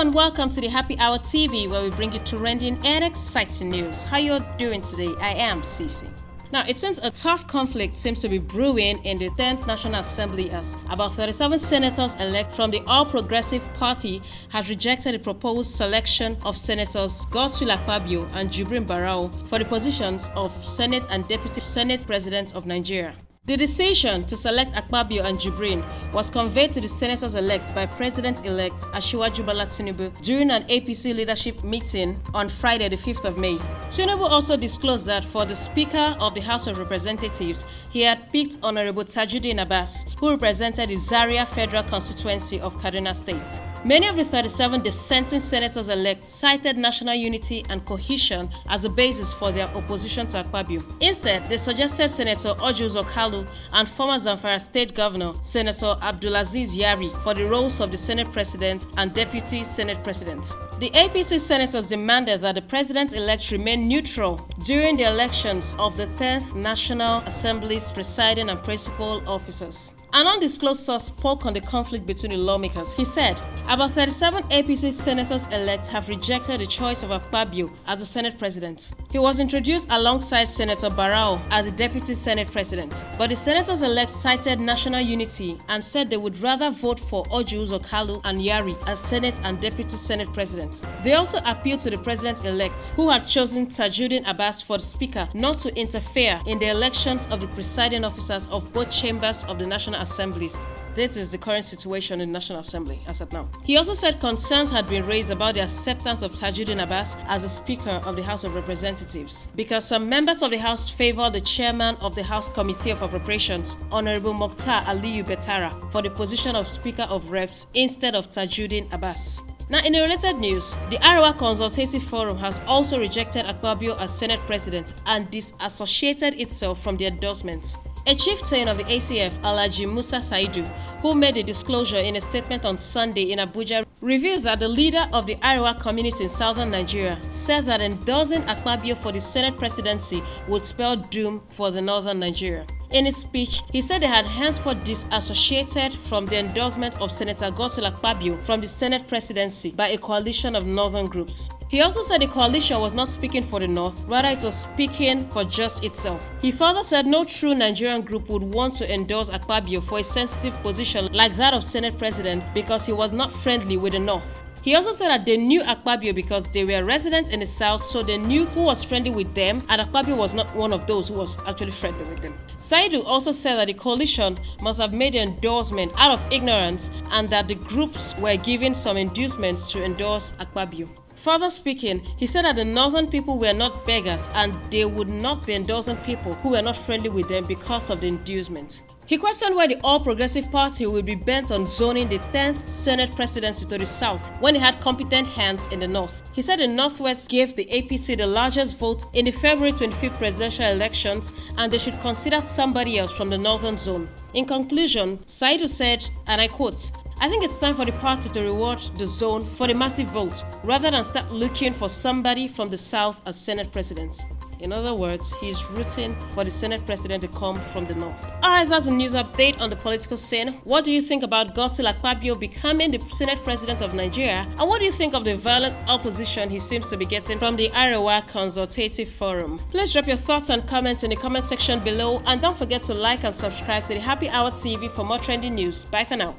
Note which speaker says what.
Speaker 1: and welcome to the Happy Hour TV, where we bring you trending and exciting news. How you're doing today? I am Cece. Now, it seems a tough conflict seems to be brewing in the 10th National Assembly as about 37 senators elect from the All Progressive Party has rejected the proposed selection of Senators Godswill Akpabio and Jibrin Barau for the positions of Senate and Deputy Senate President of Nigeria. The decision to select Akpabio and Jibrin was conveyed to the senators-elect by President-elect Asiwaju Bola Tinubu during an APC leadership meeting on Friday, the 5th of May. Tinubu also disclosed that for the Speaker of the House of Representatives, he had picked Honorable Tajuddin Abbas, who represented the Zaria Federal Constituency of Kaduna State. Many of the 37 dissenting senators-elect cited national unity and cohesion as a basis for their opposition to Akpabio. Instead, they suggested Senator Ojuzo Kalu and former Zamfara State Governor Senator Abdulaziz Yari for the roles of the Senate President and Deputy Senate President. The APC senators demanded that the President-elect remain neutral during the elections of the 10th National Assembly's presiding and principal officers. An undisclosed source spoke on the conflict between the lawmakers. He said, about 37 APC senators-elect have rejected the choice of Akpabio as the Senate President. He was introduced alongside Senator Barau as the Deputy Senate President. But the senators-elect cited national unity and said they would rather vote for Ojuzo Kalu and Yari as Senate and Deputy Senate President. They also appealed to the President-elect, who had chosen Tajuddin Abbas for the Speaker, not to interfere in the elections of the presiding officers of both chambers of the National Assemblies. This is the current situation in the National Assembly as of now. He also said concerns had been raised about the acceptance of Tajuddin Abbas as the Speaker of the House of Representatives because some members of the House favor the Chairman of the House Committee of Appropriations, Honorable Mokhtar Aliyu Betara, for the position of Speaker of Reps instead of Tajuddin Abbas. Now, in a related news, the Arewa Consultative Forum has also rejected Akpabio as Senate President and disassociated itself from the endorsement. A chieftain of the ACF, Alhaji Musa Saidu, who made the disclosure in a statement on Sunday in Abuja, revealed that the leader of the Arewa community in southern Nigeria said that endorsing Akpabio for the Senate presidency would spell doom for the northern Nigeria. In his speech, he said they had henceforth disassociated from the endorsement of Senator Godswill Akpabio from the Senate presidency by a coalition of northern groups. He also said the coalition was not speaking for the North, rather it was speaking for just itself. He further said no true Nigerian group would want to endorse Akpabio for a sensitive position like that of Senate President because he was not friendly with the North. He also said that they knew Akpabio because they were residents in the South, so they knew who was friendly with them, and Akpabio was not one of those who was actually friendly with them. Saidu also said that the coalition must have made the endorsement out of ignorance and that the groups were given some inducements to endorse Akpabio. Further speaking, he said that the northern people were not beggars and they would not be endorsing people who were not friendly with them because of the inducement. He questioned why the All Progressive Party would be bent on zoning the 10th Senate presidency to the South when it had competent hands in the North. He said the Northwest gave the APC the largest vote in the February 25th presidential elections and they should consider somebody else from the Northern Zone. In conclusion, Saidu said, and I quote, "I think it's time for the party to reward the zone for the massive vote rather than start looking for somebody from the South as Senate President." In other words, he is rooting for the Senate President to come from the North. Alright, that's a news update on the political scene. What do you think about Godswill Akpabio becoming the Senate President of Nigeria? And what do you think of the violent opposition he seems to be getting from the Arewa Consultative Forum? Please drop your thoughts and comments in the comment section below. And don't forget to like and subscribe to the Happy Hour TV for more trending news. Bye for now.